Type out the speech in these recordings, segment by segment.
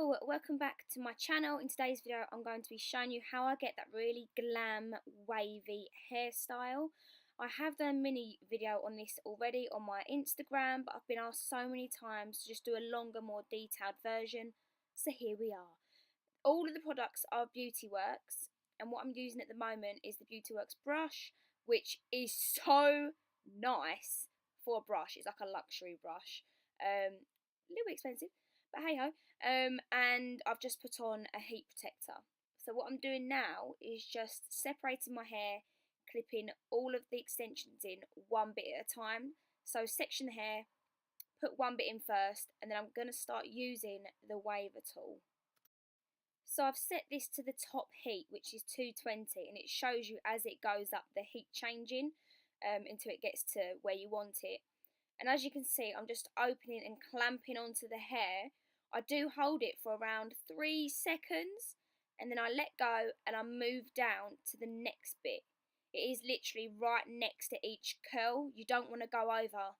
Hello, welcome back to my channel. In today's video I'm going to be showing you how I get that really glam wavy hairstyle. I have done a mini video on this already on my Instagram, but I've been asked so many times to just do a longer, more detailed version, so here we are. All of the products are BeautyWorks, and what I'm using at the moment is the BeautyWorks brush, which is so nice for a brush. It's like a luxury brush, a little bit expensive, but hey ho. And I've just put on a heat protector. So what I'm doing now is just separating my hair, clipping all of the extensions in one bit at a time. So section the hair, put one bit in first, and then I'm going to start using the waver tool. So I've set this to the top heat, which is 220, and it shows you as it goes up the heat changing until it gets to where you want it. And as you can see, I'm just opening and clamping onto the hair. I do hold it for around 3 seconds, and then I let go and I move down to the next bit. It is literally right next to each curl. You don't want to go over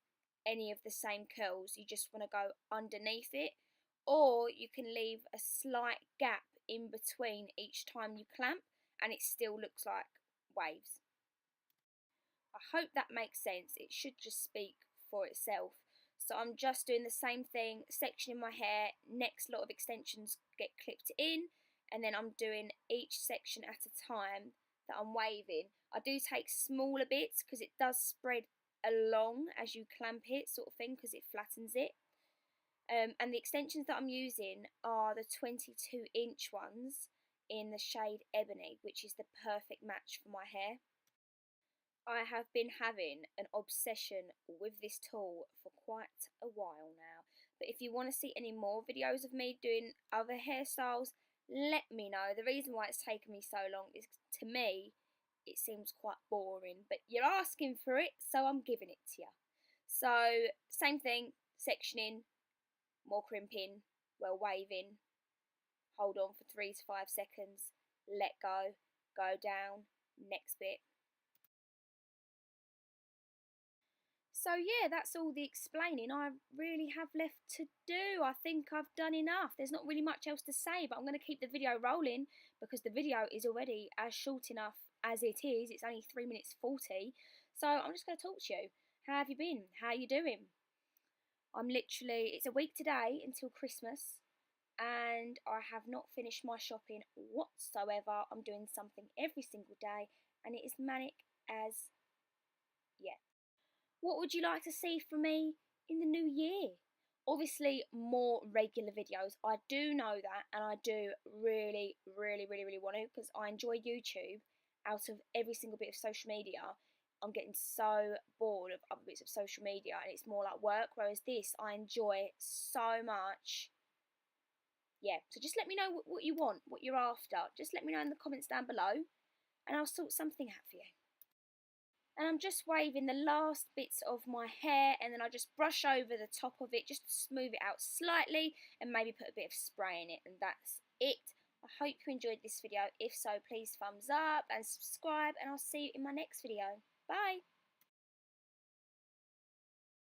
any of the same curls, you just want to go underneath it, or you can leave a slight gap in between each time you clamp and it still looks like waves. I hope that makes sense. It should just speak for itself. So I'm just doing the same thing, sectioning my hair, next lot of extensions get clipped in, and then I'm doing each section at a time that I'm waving. I do take smaller bits because it does spread along as you clamp it, sort of thing, because it flattens it. And the extensions that I'm using are the 22-inch ones in the shade Ebony, which is the perfect match for my hair. I have been having an obsession with this tool for quite a while now. But if you want to see any more videos of me doing other hairstyles, let me know. The reason why it's taken me so long is, to me, it seems quite boring. But you're asking for it, so I'm giving it to you. So, same thing, sectioning, more crimping, well waving, hold on for 3 to 5 seconds, let go, go down, next bit. So yeah, that's all the explaining I really have left to do. I think I've done enough. There's not really much else to say, but I'm going to keep the video rolling because the video is already as short enough as it is. It's only 3 minutes 40. So I'm just going to talk to you. How have you been? How are you doing? It's a week today until Christmas, and I have not finished my shopping whatsoever. I'm doing something every single day, and it is manic as yet. What would you like to see from me in the new year? Obviously, more regular videos. I do know that, and I do really want to, because I enjoy YouTube. Out of every single bit of social media, I'm getting so bored of other bits of social media, and it's more like work, whereas this I enjoy so much. Yeah, so just let me know what you want, what you're after. Just let me know in the comments down below, and I'll sort something out for you. And I'm just waving the last bits of my hair, and then I just brush over the top of it just to smooth it out slightly and maybe put a bit of spray in it, and that's it. I hope you enjoyed this video. If so, please thumbs up and subscribe, and I'll see you in my next video. Bye!